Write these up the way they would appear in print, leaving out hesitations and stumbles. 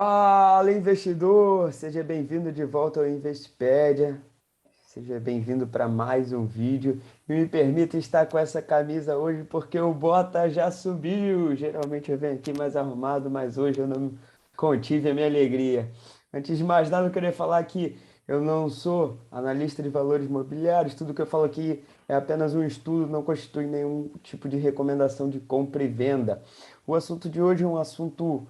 Fala, investidor! Seja bem-vindo de volta ao Investpedia. Seja bem-vindo para mais um vídeo. E me permita estar com essa camisa hoje porque o Bota já subiu. Geralmente eu venho aqui mais arrumado, mas hoje eu não contive a minha alegria. Antes de mais nada, eu queria falar que eu não sou analista de valores imobiliários. Tudo que eu falo aqui é apenas um estudo, não constitui nenhum tipo de recomendação de compra e venda. O assunto de hoje é um assunto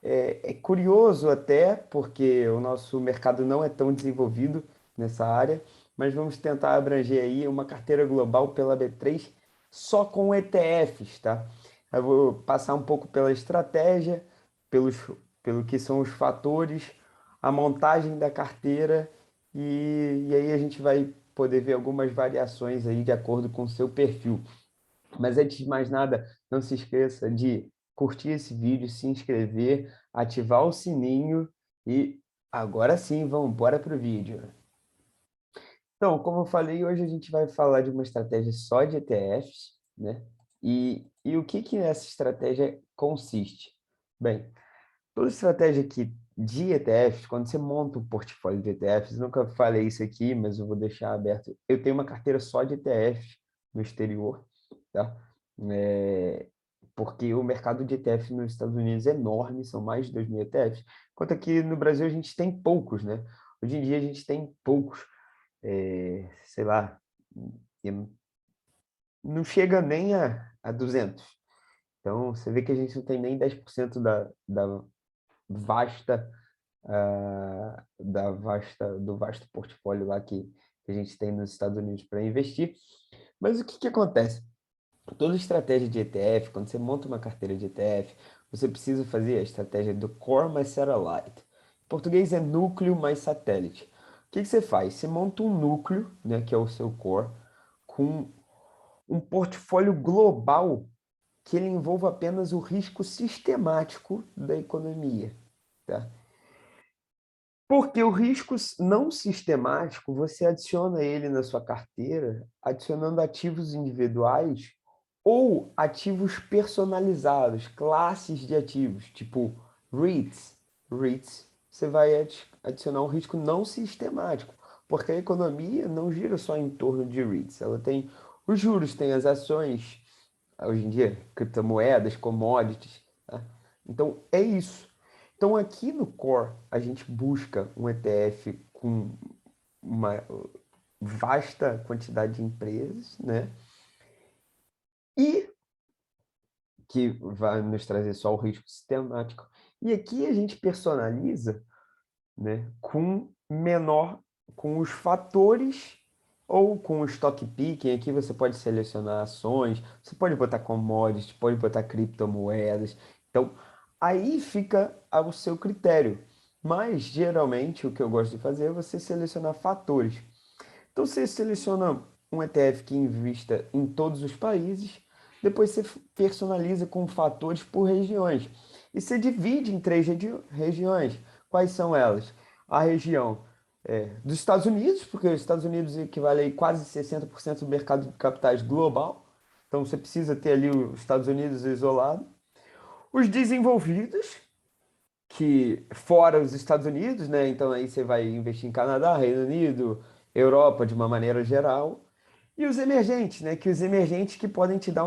é curioso até, porque o nosso mercado não é tão desenvolvido nessa área, mas vamos tentar abranger aí uma carteira global pela B3 só com ETFs, tá? Eu vou passar um pouco pela estratégia, pelos, pelo que são os fatores, a montagem da carteira e aí a gente vai poder ver algumas variações aí de acordo com o seu perfil. Mas antes de mais nada, não se esqueça de curtir esse vídeo, se inscrever, ativar o sininho e agora sim, vamos embora para o vídeo. Então, como eu falei, hoje a gente vai falar de uma estratégia só de ETFs, né? E o que que essa estratégia consiste? Bem, toda estratégia aqui de ETFs, quando você monta um portfólio de ETFs, nunca falei isso aqui, mas eu vou deixar aberto. Eu tenho uma carteira só de ETFs no exterior, tá? É, porque o mercado de ETFs nos Estados Unidos é enorme, são mais de 2.000 ETFs, enquanto aqui no Brasil a gente tem poucos, né? Hoje em dia a gente tem poucos, sei lá, não chega nem a 200. Então, você vê que a gente não tem nem 10% da vasta, do vasto portfólio lá que a gente tem nos Estados Unidos para investir. Mas o que que acontece? Toda estratégia de ETF, quando você monta uma carteira de ETF, você precisa fazer a estratégia do Core mais Satellite. Em português é núcleo mais satélite. O que que você faz? Você monta um núcleo, né, que é o seu core, com um portfólio global que ele envolva apenas o risco sistemático da economia, tá? Porque o risco não sistemático, você adiciona ele na sua carteira, adicionando ativos individuais ou ativos personalizados, classes de ativos, tipo REITs. REITs, você vai adicionar um risco não sistemático, porque a economia não gira só em torno de REITs, ela tem os juros, tem as ações, hoje em dia, criptomoedas, commodities, tá? Então, é isso. Então, aqui no Core, a gente busca um ETF com uma vasta quantidade de empresas, né? E que vai nos trazer só o risco sistemático. E aqui a gente personaliza, né, com os fatores ou com o stock picking. Aqui você pode selecionar ações, você pode botar commodities, pode botar criptomoedas. Então, aí fica ao seu critério. Mas, geralmente, o que eu gosto de fazer é você selecionar fatores. Então, você seleciona um ETF que invista em todos os países, depois você personaliza com fatores por regiões. E você divide em três regiões. Quais são elas? A região dos Estados Unidos, porque os Estados Unidos equivale a quase 60% do mercado de capitais global. Então, você precisa ter ali os Estados Unidos isolado. Os desenvolvidos, que fora os Estados Unidos, né? Então aí você vai investir em Canadá, Reino Unido, Europa de uma maneira geral. E os emergentes, né? Que os emergentes que podem te dar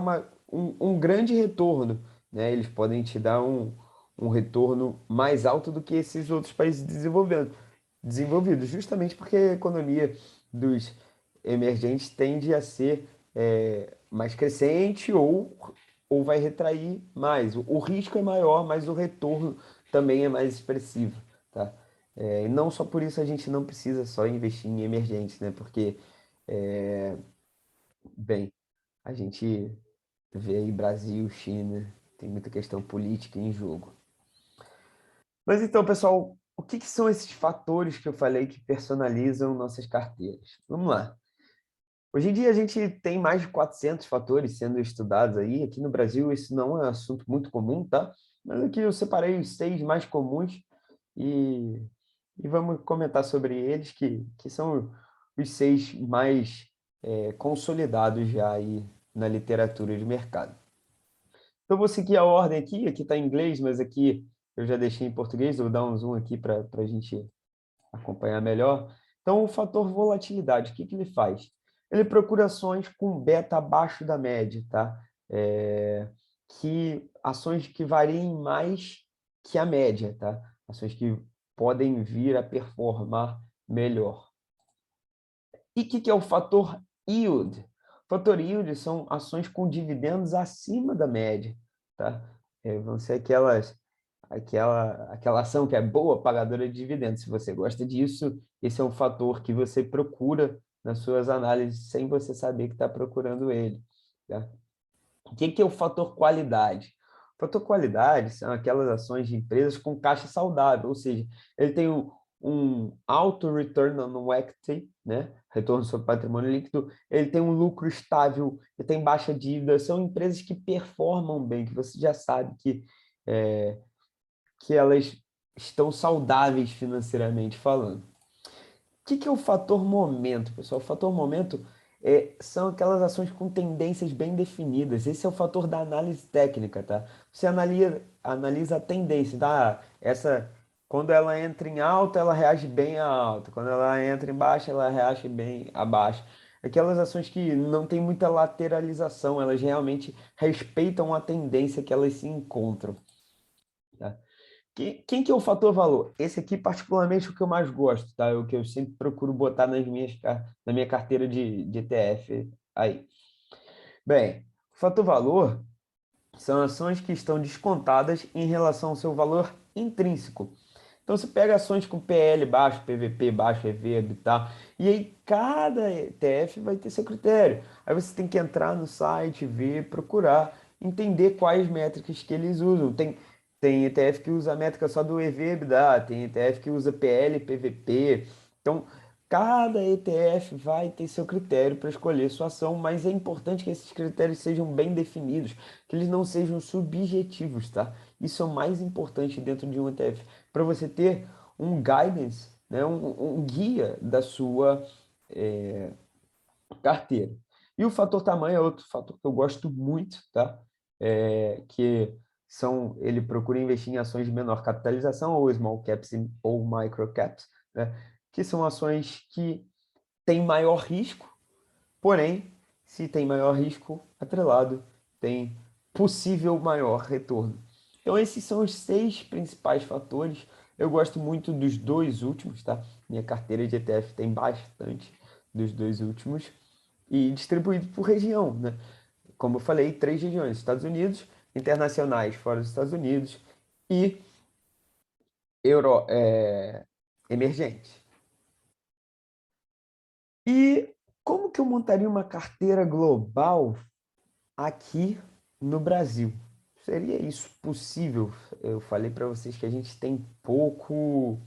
um grande retorno, né? Eles podem te dar um retorno mais alto do que esses outros países desenvolvidos, justamente porque a economia dos emergentes tende a ser mais crescente ou vai retrair mais. O risco é maior, mas o retorno também é mais expressivo, tá? E não só por isso a gente não precisa só investir em emergentes, né? Porque, é, bem, a gente vê aí Brasil, China, tem muita questão política em jogo. Mas então, pessoal, o que que são esses fatores que eu falei que personalizam nossas carteiras? Vamos lá. Hoje em dia a gente tem mais de 400 fatores sendo estudados aí. Aqui no Brasil isso não é um assunto muito comum, tá? Mas aqui eu separei os 6 mais comuns e, e vamos comentar sobre eles, que são os 6 mais consolidados já aí na literatura de mercado. Então, eu vou seguir a ordem aqui está em inglês, mas aqui eu já deixei em português, vou dar um zoom aqui para a gente acompanhar melhor. Então, o fator volatilidade, o que ele faz? Ele procura ações com beta abaixo da média, tá? Ações que variem mais que a média, tá? Ações que podem vir a performar melhor. E o que é o fator yield? O fator yield são ações com dividendos acima da média, tá? Vão ser aquela ação que é boa, pagadora de dividendos. Se você gosta disso, esse é um fator que você procura nas suas análises sem você saber que está procurando ele, tá? O que é o fator qualidade? O fator qualidade são aquelas ações de empresas com caixa saudável, ou seja, ele tem um alto return on equity, né? Retorno sobre patrimônio líquido, ele tem um lucro estável, ele tem baixa dívida, são empresas que performam bem, que você já sabe que elas estão saudáveis financeiramente falando. O que é o fator momento, pessoal? O fator momento são aquelas ações com tendências bem definidas. Esse é o fator da análise técnica, tá? Você analisa a tendência, tá? Quando ela entra em alta, ela reage bem à alta. Quando ela entra em baixa, ela reage bem à baixa. Aquelas ações que não tem muita lateralização, elas realmente respeitam a tendência que elas se encontram, tá? Quem que é o fator valor? Esse aqui, particularmente, é o que eu mais gosto, tá? É o que eu sempre procuro botar na minha carteira de ETF aí. Bem, o fator valor são ações que estão descontadas em relação ao seu valor intrínseco. Então, você pega ações com PL baixo, PVP baixo, EV, EBITDA, e aí cada ETF vai ter seu critério. Aí você tem que entrar no site, ver, procurar, entender quais métricas que eles usam. Tem ETF que usa a métrica só do EV, EBITDA, tem ETF que usa PL, PVP. Então, cada ETF vai ter seu critério para escolher sua ação, mas é importante que esses critérios sejam bem definidos, que eles não sejam subjetivos, tá? Isso é o mais importante dentro de um ETF, para você ter um guidance, né? Um guia da sua carteira. E o fator tamanho é outro fator que eu gosto muito, tá? Ele procura investir em ações de menor capitalização, ou small caps ou micro caps, né? Que são ações que têm maior risco, porém, se tem maior risco atrelado, tem possível maior retorno. Então, esses são os 6 principais fatores. Eu gosto muito dos 2 últimos, tá? Minha carteira de ETF tem bastante dos 2 últimos e distribuído por região, né? Como eu falei, 3 regiões: Estados Unidos, internacionais fora dos Estados Unidos e emergentes. E como que eu montaria uma carteira global aqui no Brasil? Seria isso possível? Eu falei para vocês que a gente tem pouco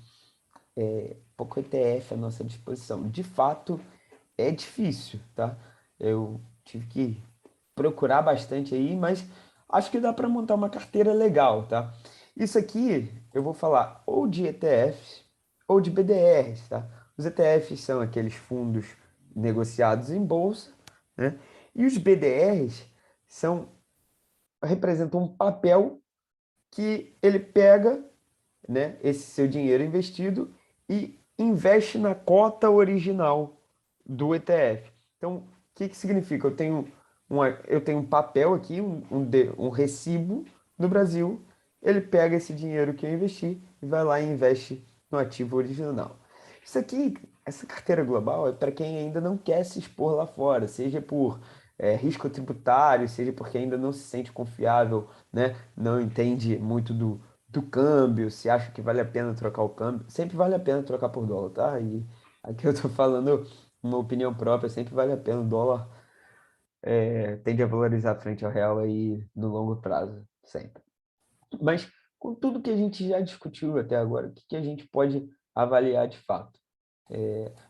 ETF à nossa disposição. De fato, é difícil, tá? Eu tive que procurar bastante aí, mas acho que dá para montar uma carteira legal, tá? Isso aqui eu vou falar ou de ETFs ou de BDRs, tá? Os ETFs são aqueles fundos negociados em bolsa, né? E os BDRs representam um papel que ele pega, né, esse seu dinheiro investido e investe na cota original do ETF. Então, o que significa? Eu tenho um papel aqui, um recibo no Brasil, ele pega esse dinheiro que eu investi e vai lá e investe no ativo original. Isso aqui, essa carteira global é para quem ainda não quer se expor lá fora, seja por risco tributário, seja porque ainda não se sente confiável, né? Não entende muito do câmbio, se acha que vale a pena trocar o câmbio. Sempre vale a pena trocar por dólar, tá? E aqui eu tô falando uma opinião própria, sempre vale a pena. O dólar tende a valorizar frente ao real aí no longo prazo, sempre. Mas com tudo que a gente já discutiu até agora, o que que a gente pode avaliar de fato?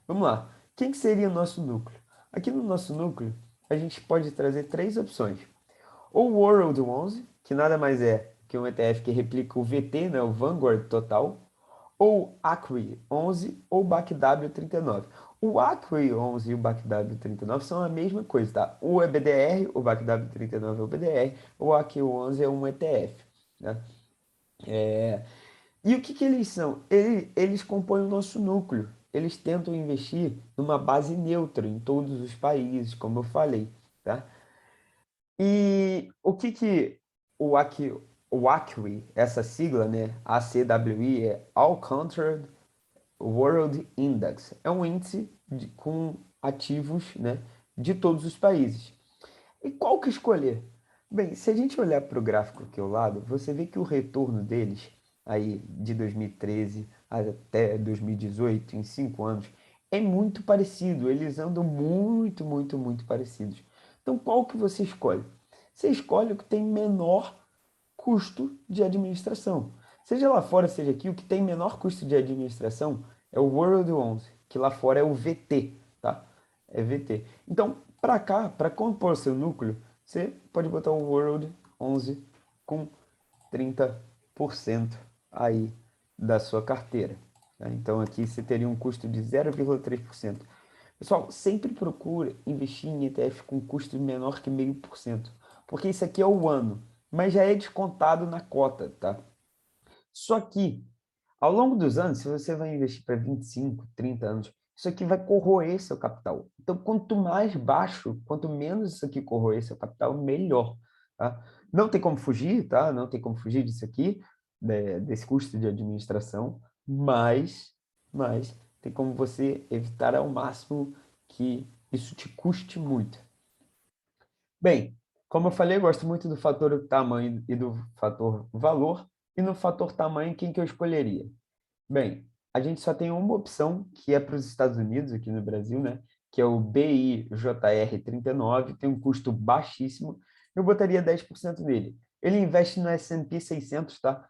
Vamos lá. Quem que seria o nosso núcleo? Aqui no nosso núcleo, a gente pode trazer 3 opções. Ou o World 11, que nada mais é que um ETF que replica o VT, né, o Vanguard Total, ou ACRI 11 ou BACW 39. O ACRI 11 e o BACW 39 são a mesma coisa, tá? O é BDR, o BACW 39 é o BDR, o ACRI 11 é um ETF, né? E o que que eles são? Eles compõem o nosso núcleo. Eles tentam investir numa base neutra em todos os países, como eu falei, tá? E o que que o ACWI, essa sigla, né? ACWI é All Country World Index. É um índice com ativos, né, de todos os países. E qual que escolher? Bem, se a gente olhar para o gráfico aqui ao lado, você vê que o retorno deles, aí de 2013 até 2018, em 5 anos, é muito parecido. Eles andam muito parecidos. Então, qual que você escolhe? Você escolhe o que tem menor custo de administração. Seja lá fora, seja aqui, o que tem menor custo de administração é o World 11, que lá fora é o VT, tá? É VT. Então, para cá, para compor seu núcleo, você pode botar o World 11 com 30% aí da sua carteira, tá? Então, aqui você teria um custo de 0,3%. Pessoal, sempre procure investir em ETF com custo menor que 0,5%, porque isso aqui é o ano, mas já é descontado na cota, tá? Só que, ao longo dos anos, se você vai investir para 25, 30 anos, isso aqui vai corroer seu capital. Então, quanto mais baixo, quanto menos isso aqui corroer seu capital, melhor, tá? Não tem como fugir, tá? Não tem como fugir disso aqui, desse custo de administração, mas tem como você evitar ao máximo que isso te custe muito. Bem, como eu falei, eu gosto muito do fator tamanho e do fator valor. E no fator tamanho, quem que eu escolheria? Bem, a gente só tem uma opção, que é para os Estados Unidos, aqui no Brasil, né? Que é o BIJR 39, tem um custo baixíssimo. Eu botaria 10% nele. Ele investe no S&P 600, tá?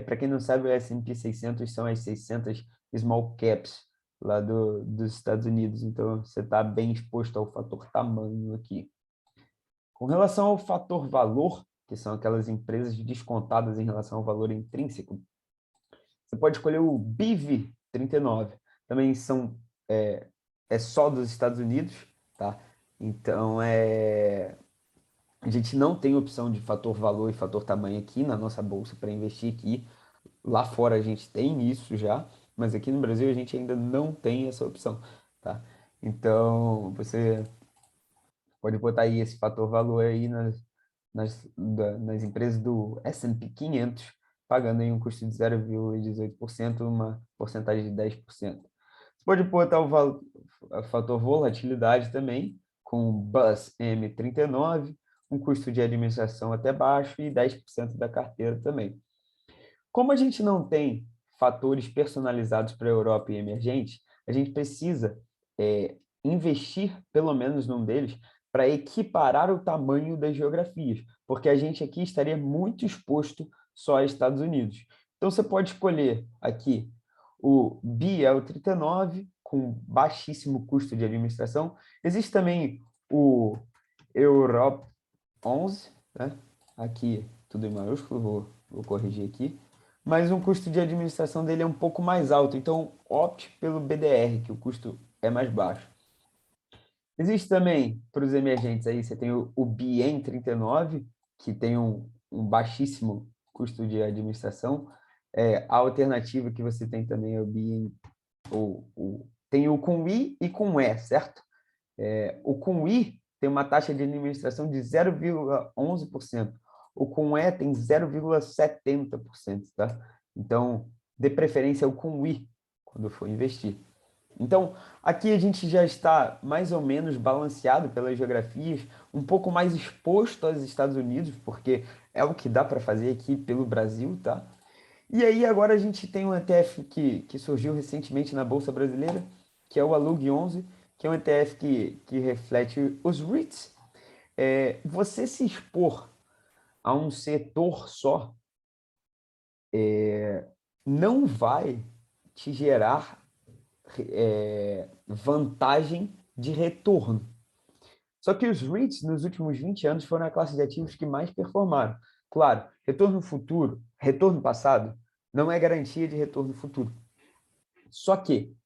Para quem não sabe, o S&P 600 são as 600 small caps lá dos Estados Unidos. Então, você está bem exposto ao fator tamanho aqui. Com relação ao fator valor, que são aquelas empresas descontadas em relação ao valor intrínseco, você pode escolher o BIV 39. Também é só dos Estados Unidos, tá? Então, a gente não tem opção de fator valor e fator tamanho aqui na nossa bolsa para investir aqui. Lá fora a gente tem isso já, mas aqui no Brasil a gente ainda não tem essa opção, tá? Então, você pode botar aí esse fator valor aí nas empresas do S&P 500, pagando aí um custo de 0,18%, uma porcentagem de 10%. Você pode botar o fator volatilidade também, com o BUS M39, um custo de administração até baixo e 10% da carteira também. Como a gente não tem fatores personalizados para a Europa e emergente, a gente precisa investir pelo menos num deles para equiparar o tamanho das geografias, porque a gente aqui estaria muito exposto só aos Estados Unidos. Então, você pode escolher aqui o BL 39, com baixíssimo custo de administração. Existe também o Europe 11, né? Aqui tudo em maiúsculo, vou corrigir aqui. Mas o custo de administração dele é um pouco mais alto, então opte pelo BDR, que o custo é mais baixo. Existe também, para os emergentes aí, você tem o BIEM 39, que tem um baixíssimo custo de administração. A alternativa que você tem também é o BIEM, tem o com I e com E, certo? O com I tem uma taxa de administração de 0,11%. O com E tem 0,70%, tá? Então, dê preferência ao com I quando for investir. Então, aqui a gente já está mais ou menos balanceado pelas geografias, um pouco mais exposto aos Estados Unidos, porque é o que dá para fazer aqui pelo Brasil, tá? E aí agora a gente tem um ETF que surgiu recentemente na Bolsa Brasileira, que é o ALUG 11, que é um ETF que reflete os REITs. Você se expor a um setor só não vai te gerar vantagem de retorno. Só que os REITs, nos últimos 20 anos, foram a classe de ativos que mais performaram. Claro, retorno futuro, retorno passado, não é garantia de retorno futuro. Só que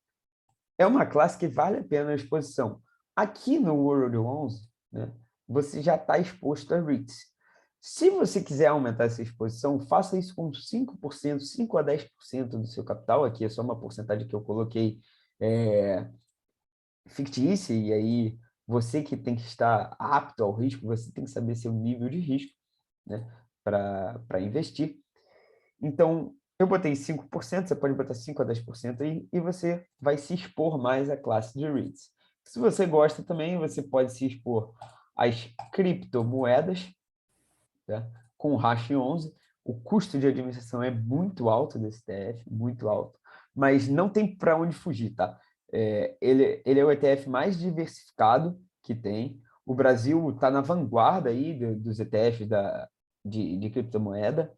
é uma classe que vale a pena a exposição. Aqui no World 11, né, você já está exposto a REITs. Se você quiser aumentar essa exposição, faça isso com 5%, 5 a 10% do seu capital. Aqui é só uma porcentagem que eu coloquei fictícia, e aí você que tem que estar apto ao risco, você tem que saber seu nível de risco, né, para investir. Então, eu botei 5%, você pode botar 5 a 10% aí, e você vai se expor mais à classe de REITs. Se você gosta também, você pode se expor às criptomoedas, tá? Com o hash 11. O custo de administração é muito alto desse ETF, muito alto, mas não tem para onde fugir, tá? Ele é o ETF mais diversificado que tem. O Brasil está na vanguarda aí dos ETFs de criptomoeda,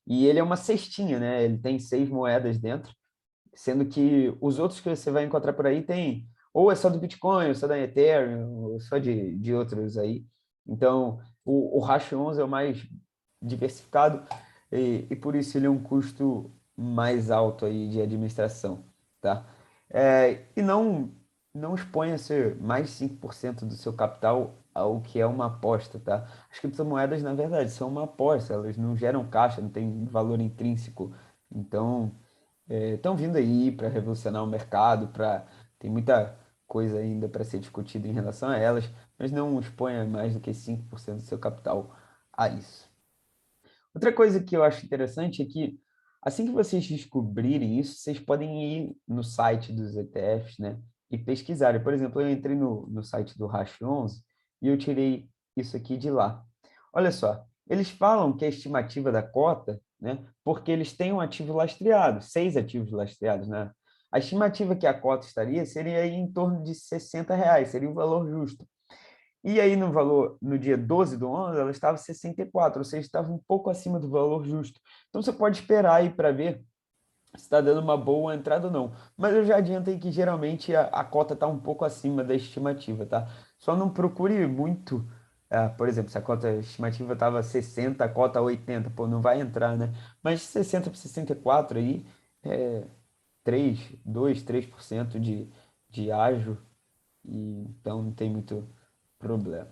e ele é uma cestinha, né? Ele tem 6 moedas dentro, sendo que os outros que você vai encontrar por aí tem ou é só do Bitcoin, ou só da Ethereum, ou só de outros aí. Então, o Hash 11 é o mais diversificado, e por isso ele é um custo mais alto aí de administração, tá? E não exponha-se mais de 5% do seu capital ao que é uma aposta, tá? As criptomoedas, na verdade, são uma aposta, elas não geram caixa, não tem valor intrínseco. Então, estão vindo aí para revolucionar o mercado, tem muita coisa ainda para ser discutida em relação a elas, mas não exponha mais do que 5% do seu capital a isso. Outra coisa que eu acho interessante é que, assim que vocês descobrirem isso, vocês podem ir no site dos ETFs, né, e pesquisarem. Por exemplo, eu entrei no site do Hash 11 e eu tirei isso aqui de lá. Olha só, eles falam que a estimativa da cota, né, porque eles têm um ativo lastreado, 6 ativos lastreados, né? A estimativa que a cota estaria seria aí em torno de R$ 60, seria o valor justo. E aí, no valor, no dia 12 do 11, ela estava 64, ou seja, estava um pouco acima do valor justo. Então, você pode esperar aí para ver se está dando uma boa entrada ou não. Mas eu já adiantei que geralmente a cota está um pouco acima da estimativa, tá? Só não procure muito. Por exemplo, se a cota estimativa estava 60, a cota 80, pô, não vai entrar, né? Mas 60 para 64 aí, é 3% de ágio, e então não tem muito problema.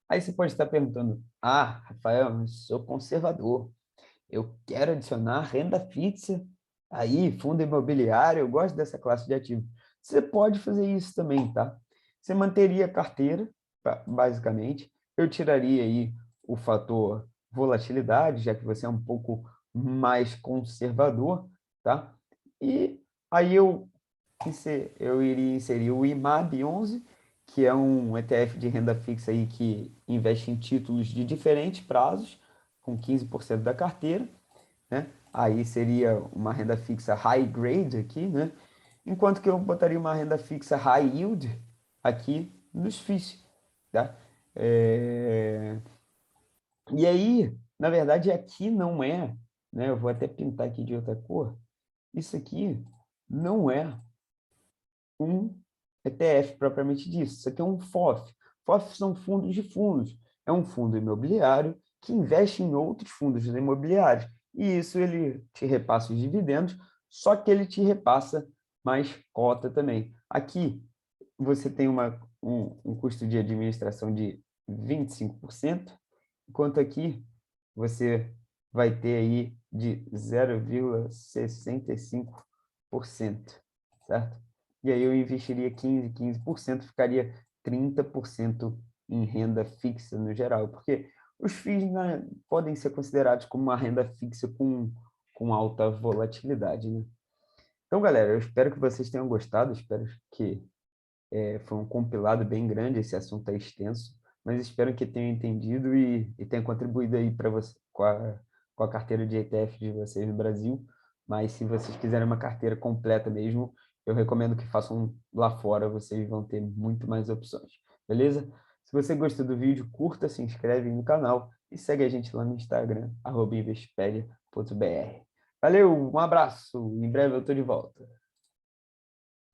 Aí você pode estar perguntando: Ah, Rafael, eu sou conservador, eu quero adicionar renda fixa, aí, fundo imobiliário, eu gosto dessa classe de ativo. Você pode fazer isso também, tá? Você manteria a carteira, basicamente. Eu tiraria aí o fator volatilidade, já que você é um pouco mais conservador, tá? E aí eu iria inserir o IMAB 11, que é um ETF de renda fixa aí que investe em títulos de diferentes prazos, com 15% da carteira, né? Aí seria uma renda fixa high grade aqui, né? Enquanto que eu botaria uma renda fixa high yield aqui nos FIIs, tá? É, E aí, na verdade, aqui não é, né? Eu vou até pintar aqui de outra cor. Isso aqui não é um ETF propriamente dito. Isso aqui é um FOF. FOF são fundos de fundos. É um fundo imobiliário que investe em outros fundos imobiliários. E isso ele te repassa os dividendos, só que ele te repassa mais cota também. Aqui você tem um custo de administração de 25%, enquanto aqui você vai ter aí de 0,65%, certo? E aí eu investiria 15%, ficaria 30% em renda fixa no geral, porque os FIIs, né, podem ser considerados como uma renda fixa com alta volatilidade, né? Então, galera, eu espero que vocês tenham gostado, espero que foi um compilado bem grande, esse assunto é extenso, mas espero que tenham entendido e tenha contribuído aí para você com a carteira de ETF de vocês no Brasil. Mas se vocês quiserem uma carteira completa mesmo, eu recomendo que façam lá fora, vocês vão ter muito mais opções, beleza? Se você gostou do vídeo, curta, se inscreve no canal e segue a gente lá no Instagram, @invespedia.br. Valeu, um abraço, em breve eu estou de volta.